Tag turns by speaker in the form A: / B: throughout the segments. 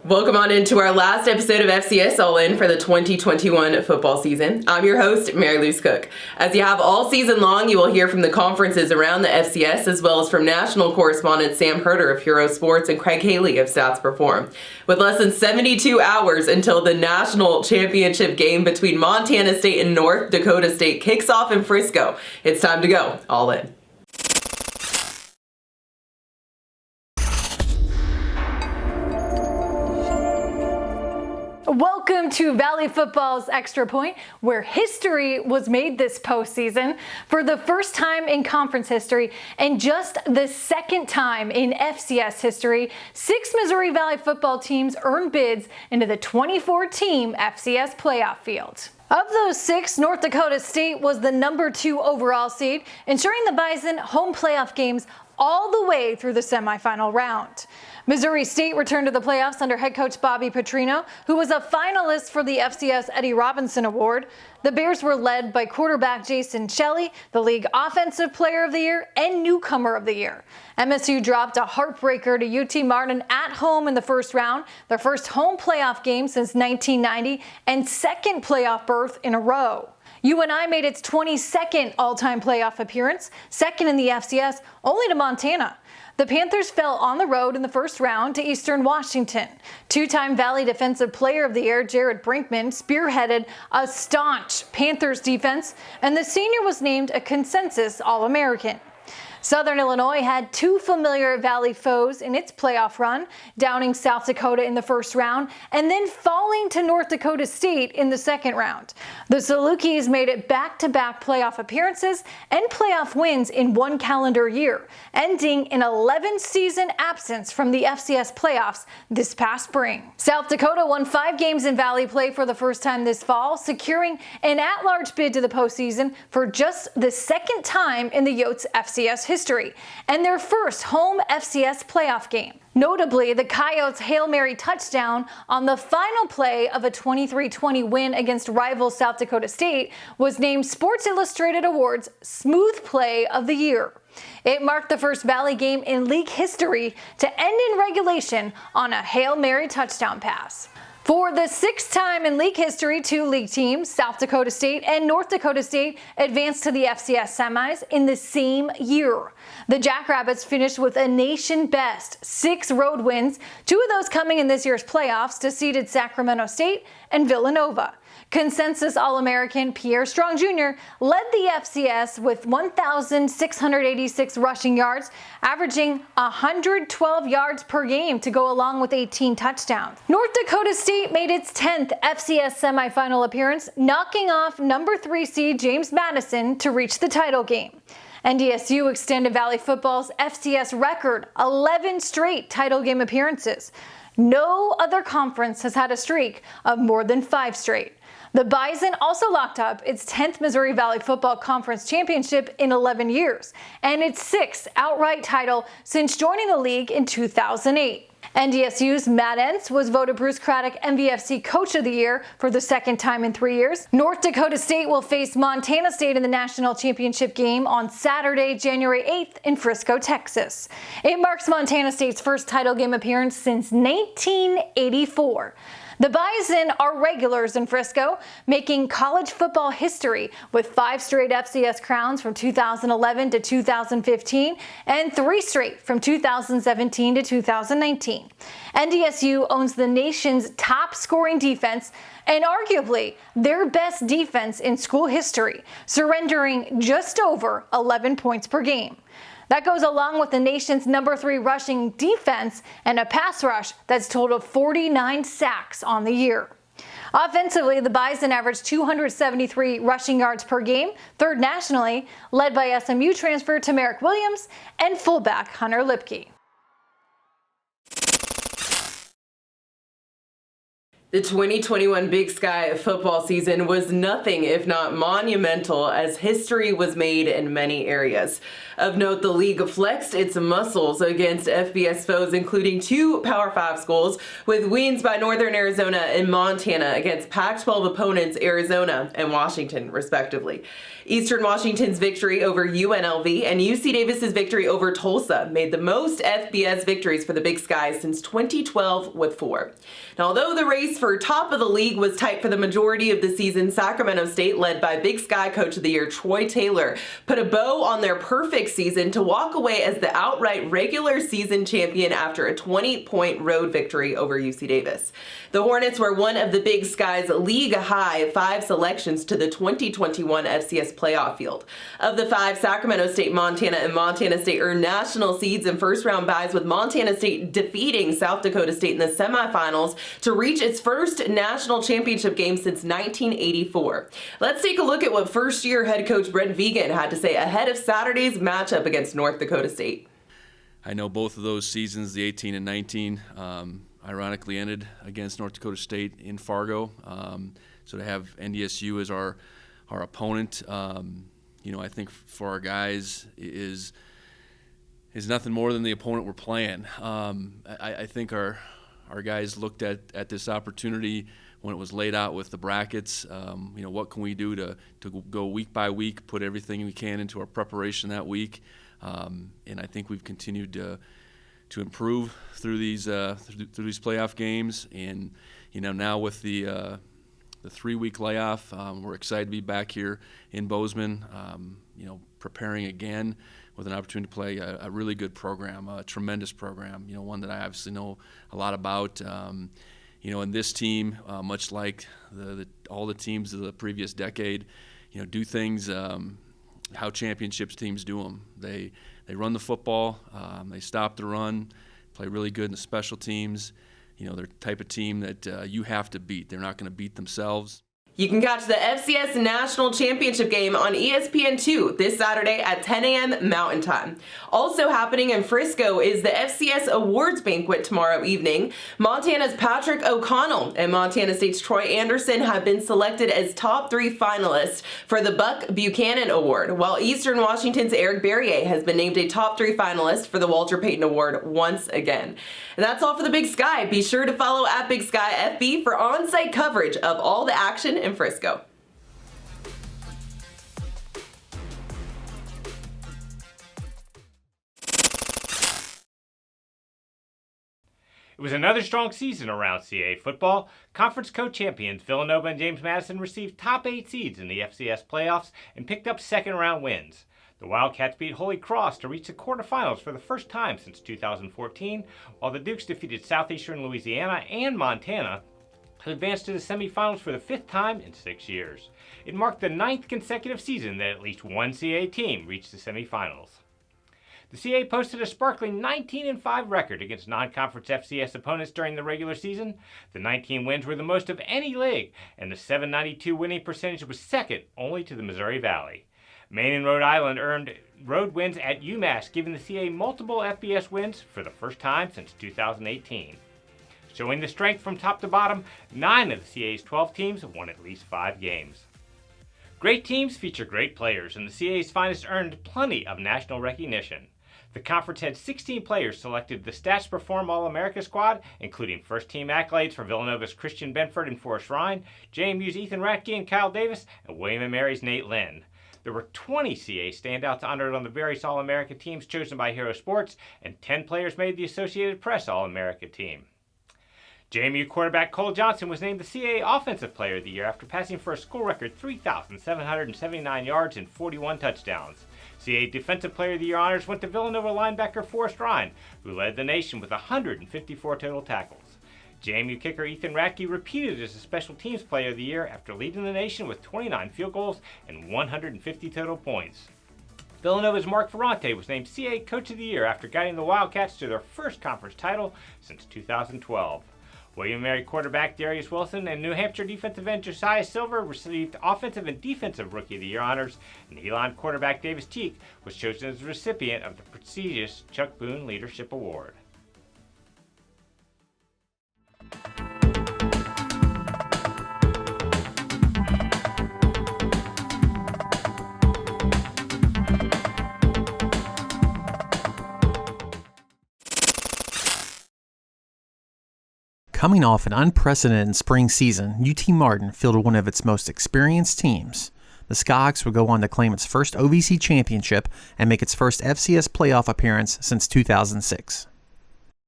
A: Welcome on into our last episode of FCS ALL-IN for the 2021 football season. I'm your host, Mary Louise Cook. As you have all season long, you will hear from the conferences around the FCS as well as from national correspondent Sam Herder of Hero Sports and Craig Haley of Stats Perform. With less than 72 hours until the national championship game between Montana State and North Dakota State kicks off in Frisco, it's time to go all in.
B: Welcome to Valley Football's Extra Point, where history was made this postseason for the first time in conference history and just the second time in FCS history. 6 Missouri Valley football teams earned bids into the 24-team FCS playoff field. Of those 6, North Dakota State was the number 2 overall seed, ensuring the Bison home playoff games all the way through the semifinal round. Missouri State returned to the playoffs under head coach Bobby Petrino, who was a finalist for the FCS Eddie Robinson Award. The Bears were led by quarterback Jason Shelley, the league offensive player of the year and newcomer of the year. MSU dropped a heartbreaker to UT Martin at home in the first round, their first home playoff game since 1990 and second playoff berth in a row. UNI made its 22nd all-time playoff appearance, second in the FCS, only to Montana. The Panthers fell on the road in the first round to Eastern Washington. Two-time Valley Defensive Player of the Year Jared Brinkman spearheaded a staunch Panthers defense, and the senior was named a consensus All-American. Southern Illinois had 2 familiar Valley foes in its playoff run, downing South Dakota in the first round and then falling to North Dakota State in the second round. The Salukis made it back-to-back playoff appearances and playoff wins in one calendar year, ending an 11-season absence from the FCS playoffs this past spring. South Dakota won 5 games in Valley play for the first time this fall, securing an at-large bid to the postseason for just the second time in the Yotes FCS history, and their first home FCS playoff game. Notably, the Coyotes' Hail Mary touchdown on the final play of a 23-20 win against rival South Dakota State was named Sports Illustrated Awards Smooth Play of the Year. It marked the first Valley game in league history to end in regulation on a Hail Mary touchdown pass. For the 6th time in league history, 2 league teams, South Dakota State and North Dakota State, advanced to the FCS semis in the same year. The Jackrabbits finished with a nation-best 6 road wins, 2 of those coming in this year's playoffs to seeded Sacramento State and Villanova. Consensus All-American Pierre Strong Jr. led the FCS with 1,686 rushing yards, averaging 112 yards per game to go along with 18 touchdowns. North Dakota State made its 10th FCS semifinal appearance, knocking off number 3 seed James Madison to reach the title game. NDSU extended Valley football's FCS record, 11 straight title game appearances. No other conference has had a streak of more than 5 straight. The Bison also locked up its 10th Missouri Valley Football Conference Championship in 11 years, and its 6th outright title since joining the league in 2008. NDSU's Matt Entz was voted Bruce Craddock MVFC Coach of the Year for the second time in 3 years. North Dakota State will face Montana State in the national championship game on Saturday, January 8th in Frisco, Texas. It marks Montana State's first title game appearance since 1984. The Bison are regulars in Frisco, making college football history with 5 straight FCS crowns from 2011 to 2015 and 3 straight from 2017 to 2019. NDSU owns the nation's top scoring defense and arguably their best defense in school history, surrendering just over 11 points per game. That goes along with the nation's number 3 rushing defense and a pass rush that's totaled 49 sacks on the year. Offensively, the Bison averaged 273 rushing yards per game, 3rd nationally, led by SMU transfer Tamarick Williams and fullback Hunter Lipke.
A: The 2021 Big Sky football season was nothing if not monumental, as history was made in many areas. Of note, the league flexed its muscles against FBS foes, including 2 Power 5 schools, with wins by Northern Arizona and Montana against Pac-12 opponents Arizona and Washington, respectively. Eastern Washington's victory over UNLV and UC Davis's victory over Tulsa made the most FBS victories for the Big Sky since 2012 with 4. Now, although the race for top of the league was tight for the majority of the season, Sacramento State, led by Big Sky Coach of the Year Troy Taylor, put a bow on their perfect season to walk away as the outright regular season champion after a 20-point road victory over UC Davis. The Hornets were one of the Big Sky's league-high 5 selections to the 2021 FCS playoff field. Of the 5, Sacramento State, Montana, and Montana State earned national seeds and first-round byes, with Montana State defeating South Dakota State in the semifinals to reach its first national championship game since 1984. Let's take a look at what first-year head coach Brent Vigen had to say ahead of Saturday's matchup against North Dakota State.
C: I know both of those seasons, the 18 and 19, ironically ended against North Dakota State in Fargo. So to have NDSU as our opponent, I think for our guys is nothing more than the opponent we're playing. I think our guys looked at this opportunity when it was laid out with the brackets. What can we do to go week by week, put everything we can into our preparation that week, and I think we've continued to improve through these playoff games. And now with the 3-week layoff, we're excited to be back here in Bozeman, preparing again with an opportunity to play a really good program, a tremendous program, one that I obviously know a lot about. And this team, much like all the teams of the previous decade, do things how championships teams do them. They run the football, they stop the run, play really good in the special teams. They're the type of team that you have to beat. They're not going to beat themselves.
A: You can catch the FCS National Championship game on ESPN2 this Saturday at 10 a.m. Mountain Time. Also happening in Frisco is the FCS Awards Banquet tomorrow evening. Montana's Patrick O'Connell and Montana State's Troy Anderson have been selected as top 3 finalists for the Buck Buchanan Award, while Eastern Washington's Eric Berrier has been named a top 3 finalist for the Walter Payton Award once again. And that's all for the Big Sky. Be sure to follow at Big Sky FB for on-site coverage of all the action in Frisco.
D: It was another strong season around CAA football. Conference co-champions Villanova and James Madison received top 8 seeds in the FCS playoffs and picked up second-round wins. The Wildcats beat Holy Cross to reach the quarterfinals for the first time since 2014, while the Dukes defeated Southeastern Louisiana and Montana to advance to the semifinals for the 5th time in 6 years. It marked the 9th consecutive season that at least one CAA team reached the semifinals. The CAA posted a sparkling 19-5 record against non-conference FCS opponents during the regular season. The 19 wins were the most of any league, and the .792 winning percentage was second only to the Missouri Valley. Maine and Rhode Island earned road wins at UMass, giving the CAA multiple FBS wins for the first time since 2018. Showing the strength from top to bottom, 9 of the CAA's 12 teams won at least 5 games. Great teams feature great players, and the CAA's finest earned plenty of national recognition. The conference had 16 players selected the Stats Perform All-America squad, including first-team accolades for Villanova's Christian Benford and Forrest Ryan, JMU's Ethan Ratke and Kyle Davis, and William & Mary's Nate Lynn. There were 20 CAA standouts honored on the various All-America teams chosen by Hero Sports, and 10 players made the Associated Press All-America team. JMU quarterback Cole Johnson was named the CAA Offensive Player of the Year after passing for a school record 3,779 yards and 41 touchdowns. CAA Defensive Player of the Year honors went to Villanova linebacker Forrest Ryan, who led the nation with 154 total tackles. JMU kicker Ethan Ratke repeated as a Special Teams Player of the Year after leading the nation with 29 field goals and 150 total points. Villanova's Mark Ferrante was named CAA Coach of the Year after guiding the Wildcats to their first conference title since 2012. William & Mary quarterback Darius Wilson and New Hampshire defensive end Josiah Silver received Offensive and Defensive Rookie of the Year honors, and Elon quarterback Davis Cheek was chosen as the recipient of the prestigious Chuck Boone Leadership Award.
E: Coming off an unprecedented spring season, UT Martin fielded one of its most experienced teams. The Skyhawks would go on to claim its first OVC championship and make its first FCS playoff appearance since 2006.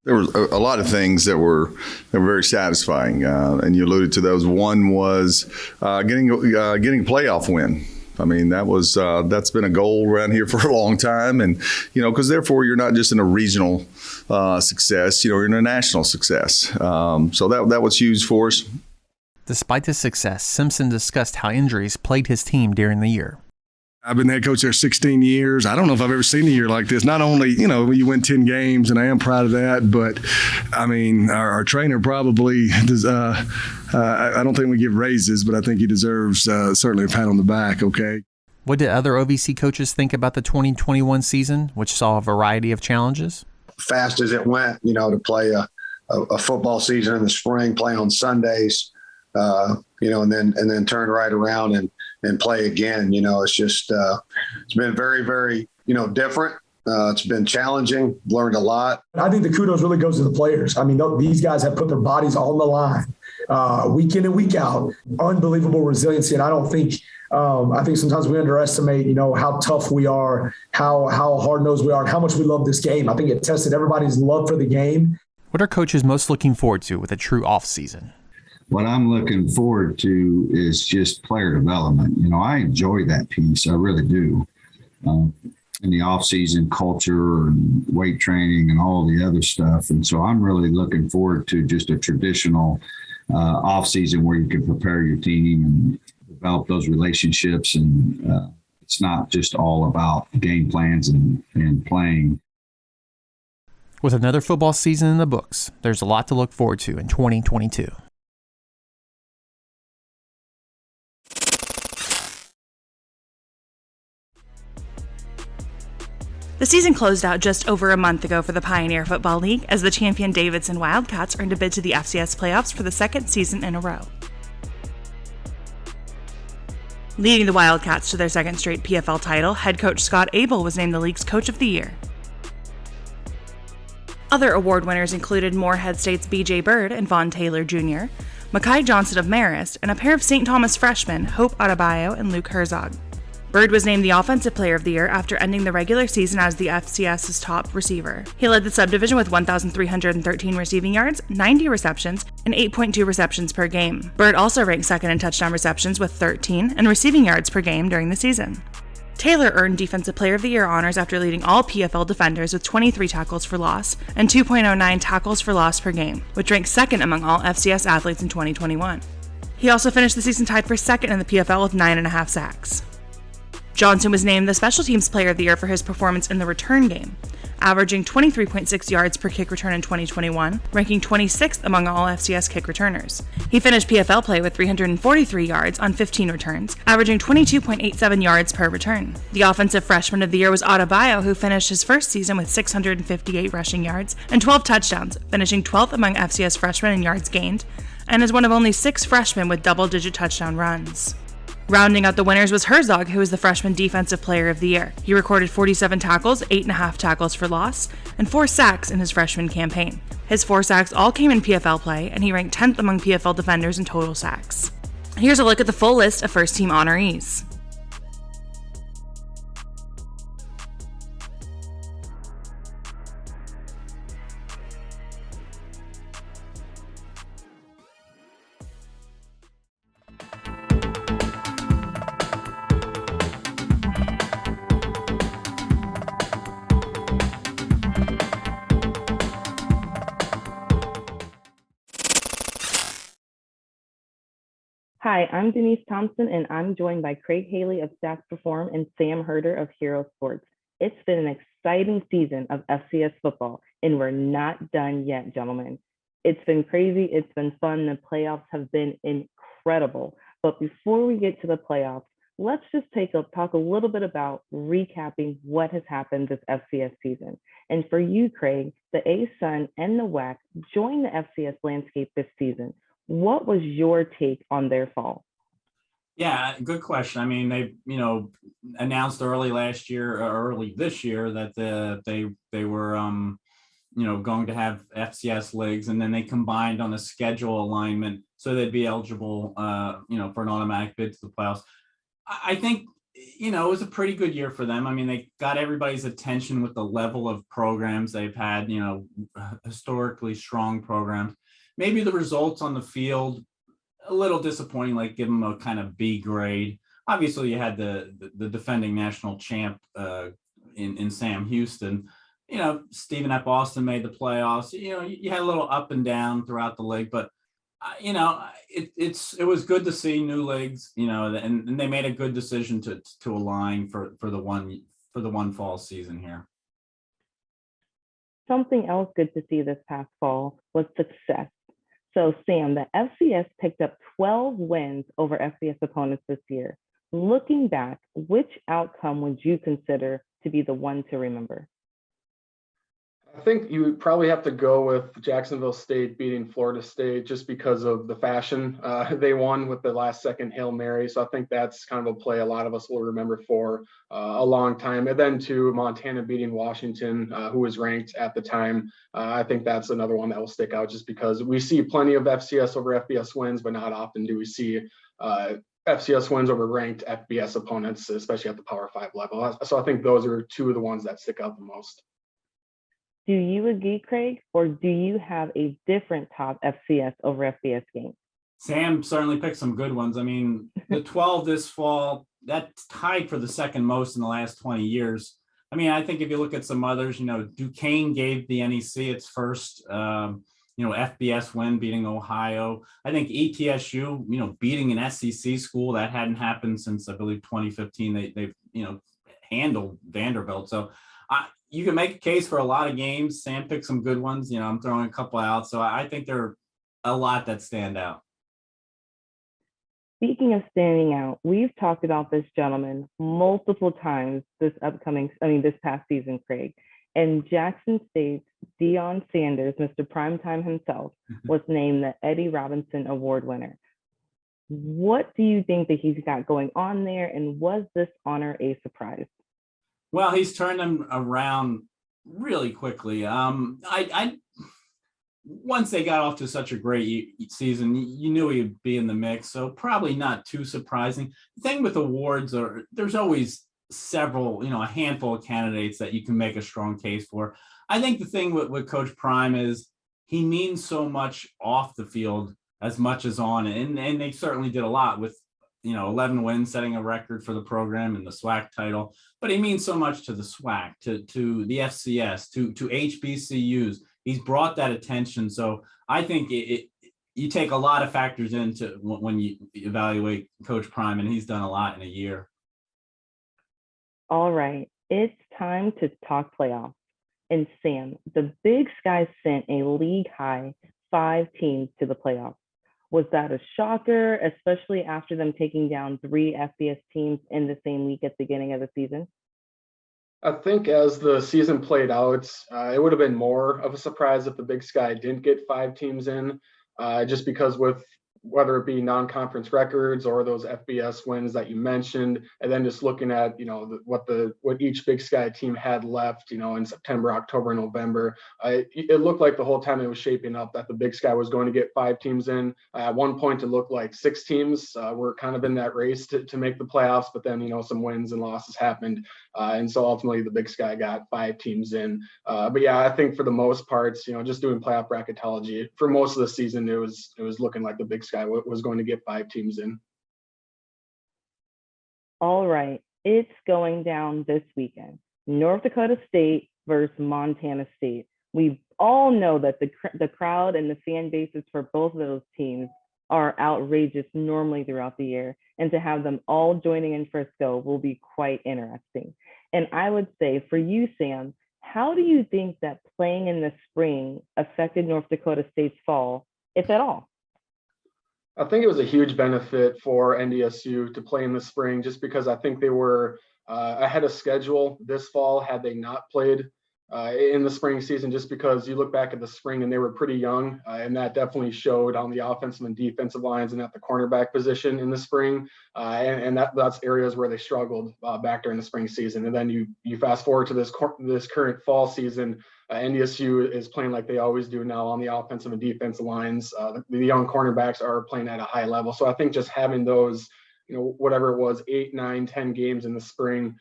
F: There was a lot of things that were very satisfying, and you alluded to those. One was getting a playoff win. I mean, that's been a goal around here for a long time, and because therefore you're not just in a regional success, you're in a national success. So that was huge for us.
E: Despite this success, Simpson discussed how injuries plagued his team during the year.
G: I've been head coach there 16 years. I don't know if I've ever seen a year like this. Not only, you win 10 games, and I am proud of that, but, I mean, our trainer probably does, I don't think we give raises, but I think he deserves certainly a pat on the back, okay?
E: What did other OVC coaches think about the 2021 season, which saw a variety of challenges?
H: Fast as it went, to play a football season in the spring, play on Sundays, and then turn right around and play again. It's just, it's been very, very, different. It's been challenging, learned a lot.
I: I think the kudos really goes to the players. I mean, these guys have put their bodies on the line week in and week out. Unbelievable resiliency. And I think sometimes we underestimate, how tough we are, how hard-nosed we are, and how much we love this game. I think it tested everybody's love for the game.
E: What are coaches most looking forward to with a true off-season?
J: What I'm looking forward to is just player development. I enjoy that piece. I really do. In the off-season culture and weight training and all the other stuff. And so I'm really looking forward to just a traditional off-season where you can prepare your team and develop those relationships. And it's not just all about game plans and playing.
E: With another football season in the books, there's a lot to look forward to in 2022.
K: The season closed out just over a month ago for the Pioneer Football League as the champion Davidson Wildcats earned a bid to the FCS playoffs for the second season in a row. Leading the Wildcats to their second straight PFL title, head coach Scott Abel was named the league's Coach of the Year. Other award winners included Moorhead State's B.J. Bird and Vaughn Taylor Jr., Mackay Johnson of Marist, and a pair of St. Thomas freshmen, Hope Adebayo and Luke Herzog. Bird was named the Offensive Player of the Year after ending the regular season as the FCS's top receiver. He led the subdivision with 1,313 receiving yards, 90 receptions, and 8.2 receptions per game. Bird also ranked second in touchdown receptions with 13 and receiving yards per game during the season. Taylor earned Defensive Player of the Year honors after leading all PFL defenders with 23 tackles for loss and 2.09 tackles for loss per game, which ranked second among all FCS athletes in 2021. He also finished the season tied for second in the PFL with 9.5 sacks. Johnson was named the Special Teams Player of the Year for his performance in the return game, averaging 23.6 yards per kick return in 2021, ranking 26th among all FCS kick returners. He finished PFL play with 343 yards on 15 returns, averaging 22.87 yards per return. The Offensive Freshman of the Year was Adebayo, who finished his first season with 658 rushing yards and 12 touchdowns, finishing 12th among FCS freshmen in yards gained, and is one of only 6 freshmen with double-digit touchdown runs. Rounding out the winners was Herzog, who was the Freshman Defensive Player of the Year. He recorded 47 tackles, 8.5 tackles for loss, and 4 sacks in his freshman campaign. His 4 sacks all came in PFL play, and he ranked 10th among PFL defenders in total sacks. Here's a look at the full list of first-team honorees.
L: Hi, I'm Denise Thompson, and I'm joined by Craig Haley of Stats Perform and Sam Herder of Hero Sports. It's been an exciting season of FCS football, and we're not done yet, gentlemen. It's been crazy. It's been fun. The playoffs have been incredible. But before we get to the playoffs, let's just talk a little bit about recapping what has happened this FCS season. And for you, Craig, the ASUN and the WAC joined the FCS landscape this season. What was your take on their fall?
M: Yeah, good question. I mean, they, announced early this year that they were, going to have FCS leagues, and then they combined on a schedule alignment so they'd be eligible, for an automatic bid to the playoffs. I think, it was a pretty good year for them. I mean, they got everybody's attention with the level of programs they've had, historically strong programs. Maybe the results on the field, a little disappointing, like give them a kind of B grade. Obviously, you had the defending national champ in Sam Houston. Stephen F. Austin made the playoffs. You had a little up and down throughout the league, but it was good to see new leagues. And they made a good decision to align for the one fall season here.
L: Something else good to see this past fall was success. So, Sam, the FCS picked up 12 wins over FBS opponents this year. Looking back, which outcome would you consider to be the one to remember?
N: I think you would probably have to go with Jacksonville State beating Florida State just because of the fashion they won with the last second Hail Mary. So I think that's kind of a play a lot of us will remember for a long time. And then to Montana beating Washington, who was ranked at the time. I think that's another one that will stick out just because we see plenty of FCS over FBS wins, but not often do we see FCS wins over ranked FBS opponents, especially at the Power 5 level. So I think those are two of the ones that stick out the most.
L: Do you agree, Craig, or do you have a different top FCS over FBS game?
M: Sam certainly picked some good ones. I mean, the 12 this fall, that's tied for the second most in the last 20 years. I mean, I think if you look at some others, Duquesne gave the NEC its first, FBS win, beating Ohio. I think ETSU, beating an SEC school that hadn't happened since, I believe, 2015. They've handled Vanderbilt. So you can make a case for a lot of games. Sam picked some good ones. I'm throwing a couple out. So I think there are a lot that stand out.
L: Speaking of standing out, we've talked about this gentleman multiple times this past season, Craig. And Jackson State's Deion Sanders, Mr. Primetime himself, was named the Eddie Robinson Award winner. What do you think that he's got going on there? And was this honor a surprise?
M: Well, he's turned them around really quickly. Once they got off to such a great season, you knew he'd be in the mix, so probably not too surprising. The thing with awards there's always several, a handful of candidates that you can make a strong case for. I think the thing with Coach Prime is he means so much off the field as much as on, and they certainly did a lot with 11 wins, setting a record for the program and the SWAC title. But he means so much to the SWAC, to the FCS, to HBCUs. He's brought that attention. So I think you take a lot of factors into when you evaluate Coach Prime, and he's done a lot in a year.
L: All right, it's time to talk playoffs. And Sam, the Big Sky sent a league-high 5 teams to the playoffs. Was that a shocker, especially after them taking down 3 FBS teams in the same week at the beginning of the season?
N: I think as the season played out, it would have been more of a surprise if the Big Sky didn't get 5 teams in, just because with whether it be non-conference records or those FBS wins that you mentioned, and then just looking at, what each Big Sky team had left, in September, October, and November, it looked like the whole time it was shaping up that the Big Sky was going to get 5 teams in. At one point, it looked like 6 teams were kind of in that race to make the playoffs, but then, some wins and losses happened. And so ultimately the Big Sky got 5 teams in. But yeah, I think for the most parts, just doing playoff bracketology for most of the season, it was looking like the Big Sky was going to get 5 teams in.
L: All right, it's going down this weekend. North Dakota State versus Montana State. We all know that the crowd and the fan bases for both of those teams are outrageous normally throughout the year, and to have them all joining in Frisco will be quite interesting. And I would say for you, Sam, how do you think that playing in the spring affected North Dakota State's fall, if at all?
N: I think it was a huge benefit for NDSU to play in the spring, just because I think they were ahead of schedule this fall had they not played in the spring season, just because you look back at the spring and they were pretty young, and that definitely showed on the offensive and defensive lines and at the cornerback position in the spring, and that's areas where they struggled back during the spring season. And then you fast forward to this current fall season. NDSU is playing like they always do now on the offensive and defensive lines. The young cornerbacks are playing at a high level, so I think just having those, whatever it was, 8, 9, 10 games in the spring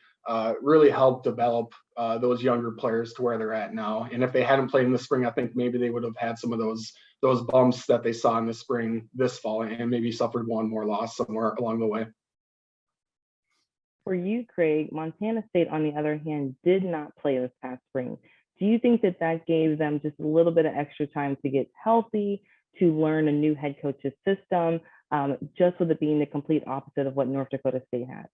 N: really helped develop those younger players to where they're at now. And if they hadn't played in the spring, I think maybe they would have had some of those bumps that they saw in the spring this fall, and maybe suffered one more loss somewhere along the way.
L: For you, Craig, Montana State, on the other hand, did not play this past spring. Do you think that gave them just a little bit of extra time to get healthy, to learn a new head coach's system, just with it being the complete opposite of what North Dakota State had?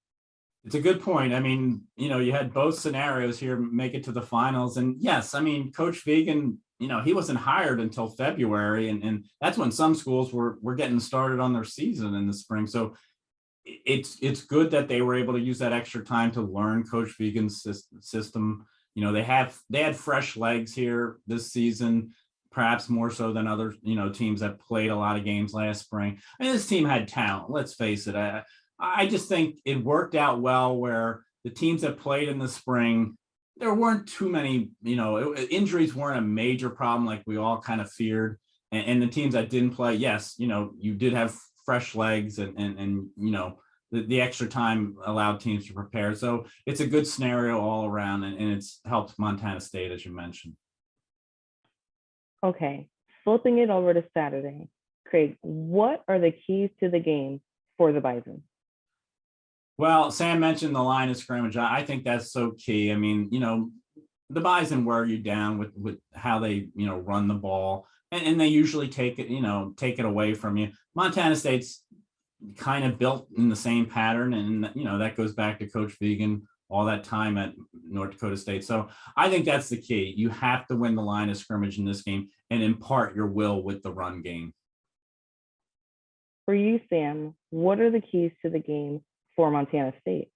M: It's a good point. I mean, you had both scenarios here make it to the finals. And yes, I mean, Coach Vigen, he wasn't hired until February. And that's when some schools were getting started on their season in the spring. So it's good that they were able to use that extra time to learn Coach Vigen's system. They had fresh legs here this season, perhaps more so than other, teams that played a lot of games last spring. I mean, this team had talent, let's face it. I just think it worked out well where the teams that played in the spring, there weren't too many, injuries weren't a major problem like we all kind of feared. And the teams that didn't play, yes, you did have fresh legs and the extra time allowed teams to prepare. So it's a good scenario all around, and it's helped Montana State, as you mentioned.
L: Okay, flipping it over to Saturday. Craig, what are the keys to the game for the Bison?
M: Well, Sam mentioned the line of scrimmage. I think that's so key. I mean, the Bison wear you down with how they, run the ball, and they usually take it away from you. Montana State's kind of built in the same pattern, and that goes back to Coach Vigen, all that time at North Dakota State. So I think that's the key. You have to win the line of scrimmage in this game and impart your will with the run game.
L: For you, Sam, what are the keys to the game for Montana State?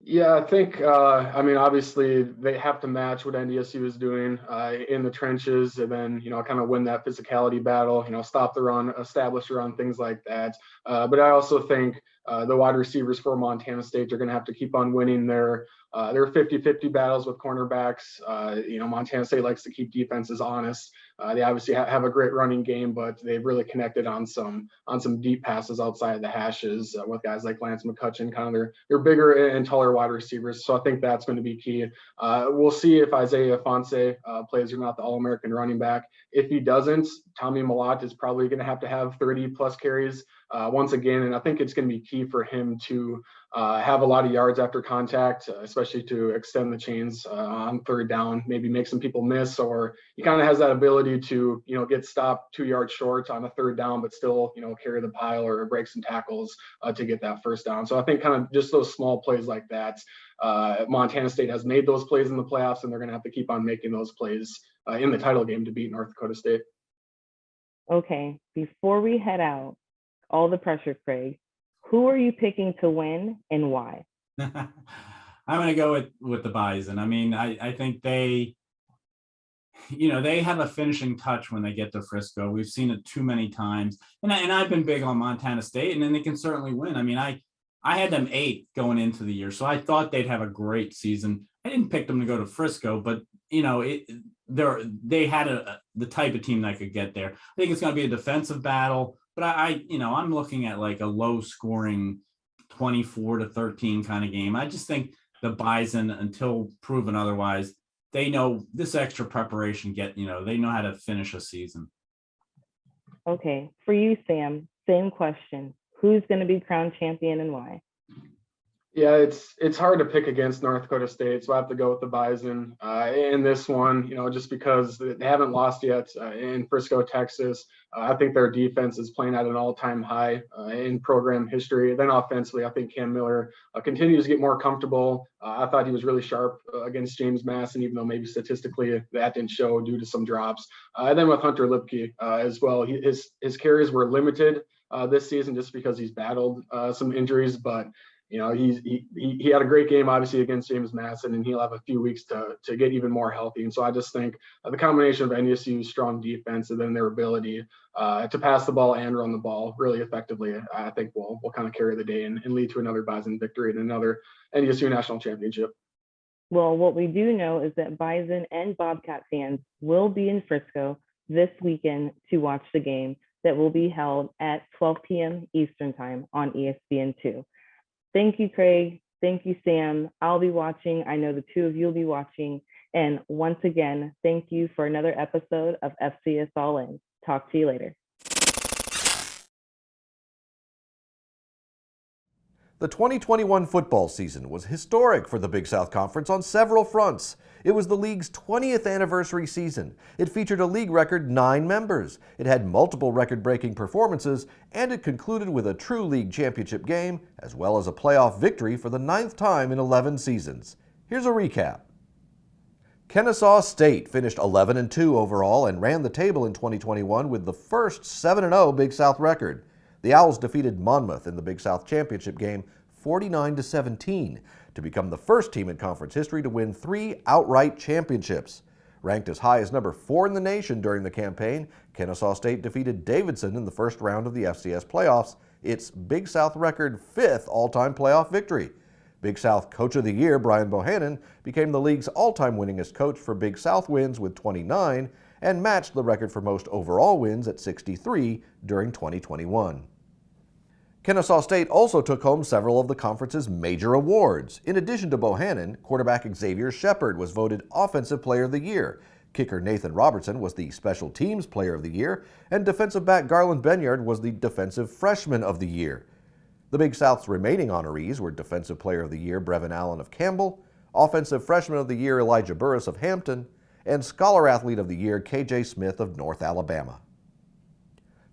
N: Yeah, I think, obviously they have to match what NDSU is doing in the trenches, and then, kind of win that physicality battle, stop the run, establish the run, things like that. But I also think the wide receivers for Montana State are going to have to keep on winning their 50-50 battles with cornerbacks. Montana State likes to keep defenses honest. They obviously have a great running game, but they've really connected on some deep passes outside of the hashes with guys like Lance McCutcheon. Kind of they're bigger and taller wide receivers, so I think that's going to be key. We'll see if Isaiah Fonse plays or not, the All-American running back. If he doesn't, Tommy Malott is probably going to have 30-plus carries once again, and I think it's going to be key for him to have a lot of yards after contact, especially to extend the chains on third down, maybe make some people miss, or he kind of has that ability to, get stopped 2 yards short on a third down, but still, carry the pile or break some tackles to get that first down. So I think kind of just those small plays like that. Montana State has made those plays in the playoffs, and they're going to have to keep on making those plays in the title game to beat North Dakota State.
L: Okay, before we head out, all the pressure, Craig, who are you picking to win and why?
M: I'm going to go with the Bison. I mean, I think they have a finishing touch when they get to Frisco. We've seen it too many times. And I've been big on Montana State, and then they can certainly win. I mean, I had them 8 going into the year, so I thought they'd have a great season. I didn't pick them to go to Frisco, but, they had the type of team that could get there. I think it's going to be a defensive battle. But I'm looking at like a low scoring 24-13 kind of game. I just think the Bison, until proven otherwise, they know this extra preparation they know how to finish a season.
L: Okay. For you, Sam, same question. Who's going to be crowned champion and why?
N: Yeah, it's hard to pick against North Dakota State, so I have to go with the Bison in this one, just because they haven't lost yet in Frisco, Texas. I think their defense is playing at an all-time high in program history. Then offensively, I think Cam Miller continues to get more comfortable. I thought he was really sharp against James Madison, even though maybe statistically that didn't show due to some drops. And then with Hunter Lipke as well, his carries were limited this season just because he's battled some injuries, but he had a great game, obviously, against James Madison, and he'll have a few weeks to get even more healthy. And so I just think the combination of NDSU's strong defense and then their ability to pass the ball and run the ball really effectively, I think will kind of carry the day and lead to another Bison victory and another NDSU national championship.
L: Well, what we do know is that Bison and Bobcat fans will be in Frisco this weekend to watch the game that will be held at 12 p.m. Eastern Time on ESPN2. Thank you, Craig. Thank you, Sam. I'll be watching. I know the two of you will be watching. And once again, thank you for another episode of FCS All-In. Talk to you later.
O: The 2021 football season was historic for the Big South Conference on several fronts. It was the league's 20th anniversary season. It featured a league record 9 members. It had multiple record-breaking performances, and it concluded with a true league championship game, as well as a playoff victory for the 9th time in 11 seasons. Here's a recap. Kennesaw State finished 11-2 overall and ran the table in 2021 with the first 7-0 Big South record. The Owls defeated Monmouth in the Big South Championship game 49-17 to become the first team in conference history to win 3 outright championships. Ranked as high as number 4 in the nation during the campaign, Kennesaw State defeated Davidson in the first round of the FCS playoffs, its Big South record 5th all-time playoff victory. Big South Coach of the Year Brian Bohannon became the league's all-time winningest coach for Big South wins with 29 and matched the record for most overall wins at 63 during 2021. Kennesaw State also took home several of the conference's major awards. In addition to Bohannon, quarterback Xavier Shepard was voted Offensive Player of the Year, kicker Nathan Robertson was the Special Teams Player of the Year, and defensive back Garland Benyard was the Defensive Freshman of the Year. The Big South's remaining honorees were Defensive Player of the Year Brevin Allen of Campbell, Offensive Freshman of the Year Elijah Burris of Hampton, and Scholar Athlete of the Year KJ Smith of North Alabama.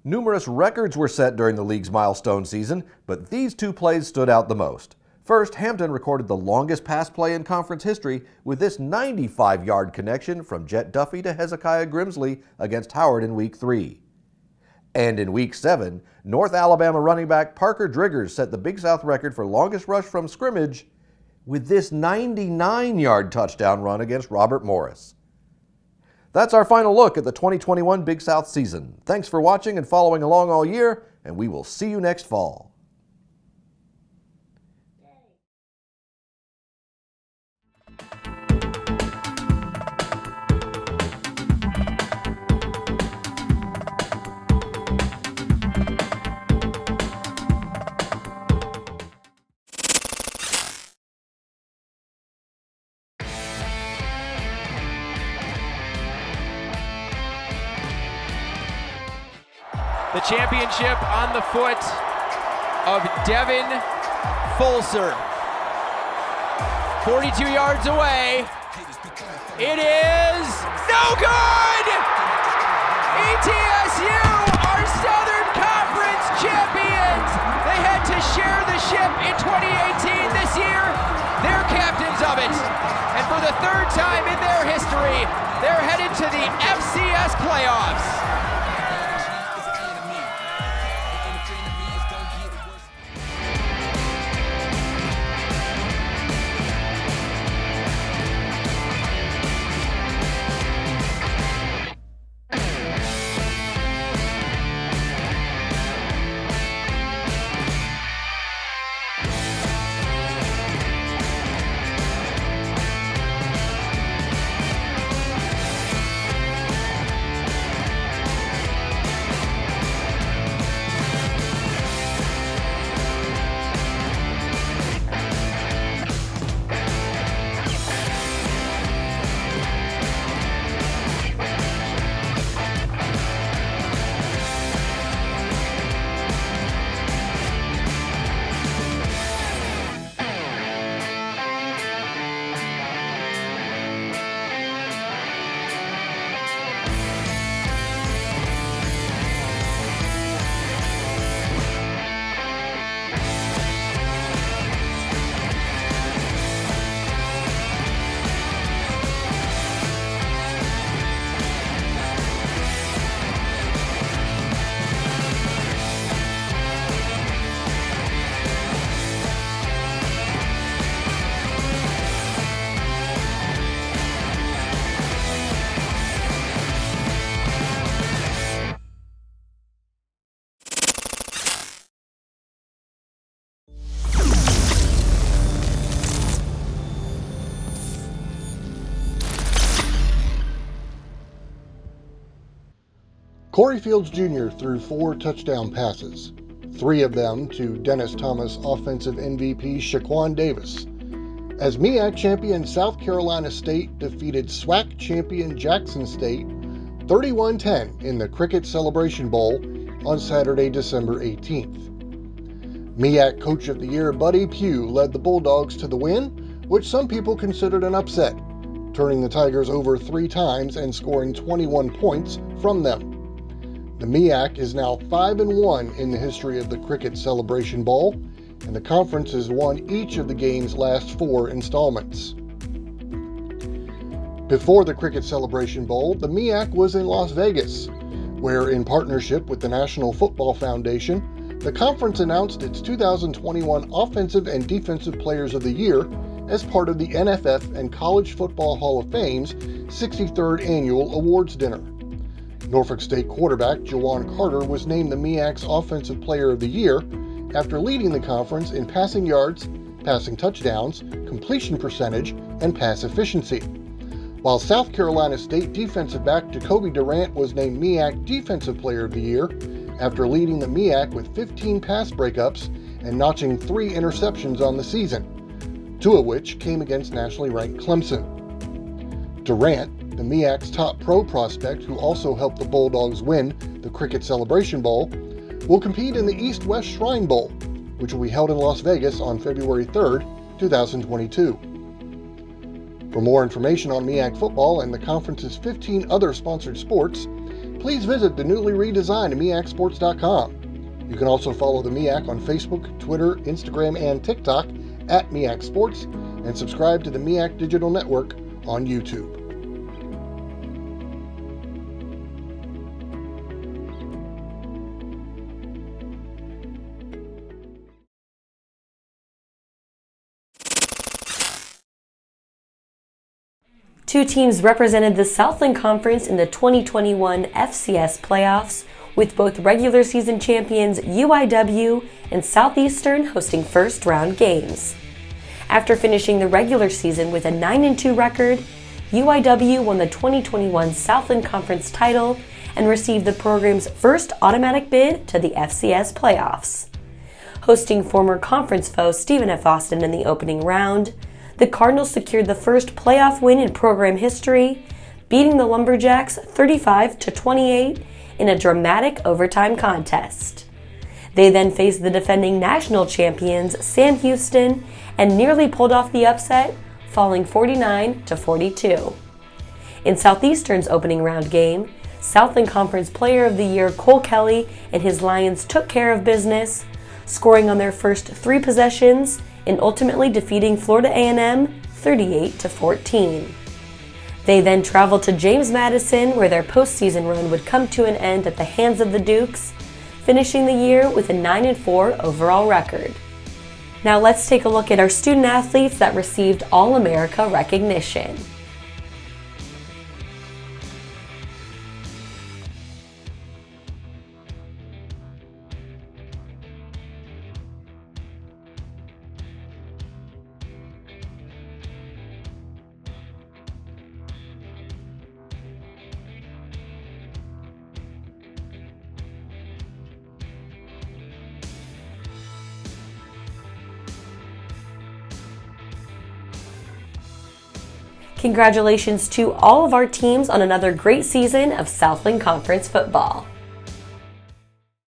O: Numerous records were set during the league's milestone season, but these 2 plays stood out the most. First, Hampton recorded the longest pass play in conference history with this 95-yard connection from Jet Duffy to Hezekiah Grimsley against Howard in Week 3. And in Week 7, North Alabama running back Parker Driggers set the Big South record for longest rush from scrimmage with this 99-yard touchdown run against Robert Morris. That's our final look at the 2021 Big South season. Thanks for watching and following along all year, and we will see you next fall.
P: The championship on the foot of Devin Fulser. 42 yards away. It is no good! ETSU are Southern Conference champions. They had to share the ship in 2018. This year, they're captains of it. And for the 3rd time in their history, they're headed to the FCS playoffs.
Q: Corey Fields Jr. threw 4 touchdown passes, 3 of them to Dennis Thomas offensive MVP Shaquan Davis, as MEAC champion South Carolina State defeated SWAC champion Jackson State 31-10 in the Cricket Celebration Bowl on Saturday, December 18th. MEAC Coach of the Year Buddy Pugh led the Bulldogs to the win, which some people considered an upset, turning the Tigers over 3 times and scoring 21 points from them. The MEAC is now 5-1 in the history of the Cricket Celebration Bowl, and the conference has won each of the game's last 4 installments. Before the Cricket Celebration Bowl, the MEAC was in Las Vegas, where in partnership with the National Football Foundation, the conference announced its 2021 Offensive and Defensive Players of the Year as part of the NFF and College Football Hall of Fame's 63rd Annual Awards Dinner. Norfolk State quarterback Jawan Carter was named the MEAC's Offensive Player of the Year after leading the conference in passing yards, passing touchdowns, completion percentage, and pass efficiency. While South Carolina State defensive back Jacoby Durant was named MEAC Defensive Player of the Year after leading the MEAC with 15 pass breakups and notching 3 interceptions on the season, 2 of which came against nationally ranked Clemson. Durant, the MEAC's top pro prospect who also helped the Bulldogs win the Cricket Celebration Bowl, will compete in the East-West Shrine Bowl, which will be held in Las Vegas on February 3rd, 2022. For more information on MEAC football and the conference's 15 other sponsored sports, please visit the newly redesigned MEACsports.com. You can also follow the MEAC on Facebook, Twitter, Instagram, and TikTok at MEAC Sports, and subscribe to the MEAC Digital Network on YouTube.
R: Two teams represented the Southland Conference in the 2021 FCS playoffs, with both regular season champions UIW and Southeastern hosting first-round games. After finishing the regular season with a 9-2 record, UIW won the 2021 Southland Conference title and received the program's first automatic bid to the FCS playoffs. Hosting former conference foe Stephen F. Austin in the opening round, the Cardinals secured the first playoff win in program history, beating the Lumberjacks 35-28 in a dramatic overtime contest. They then faced the defending national champions Sam Houston and nearly pulled off the upset, falling 49-42. In Southeastern's opening round game, Southland Conference Player of the Year Cole Kelly and his Lions took care of business, scoring on their first 3 possessions and ultimately defeating Florida A&M 38-14. They then traveled to James Madison, where their postseason run would come to an end at the hands of the Dukes, finishing the year with a 9-4 overall record. Now let's take a look at our student athletes that received All-America recognition. Congratulations to all of our teams on another great season of Southland Conference football.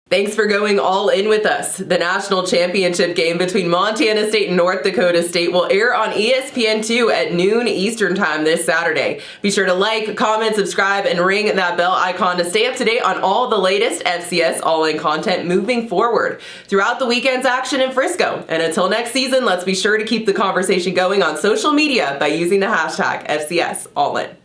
A: Thanks for going all in with us. The national championship game between Montana State and North Dakota State will air on ESPN2 at noon Eastern Time this Saturday. Be sure to like, comment, subscribe, and ring that bell icon to stay up to date on all the latest FCS All-In content moving forward throughout the weekend's action in Frisco. And until next season, let's be sure to keep the conversation going on social media by using the hashtag FCS All-In.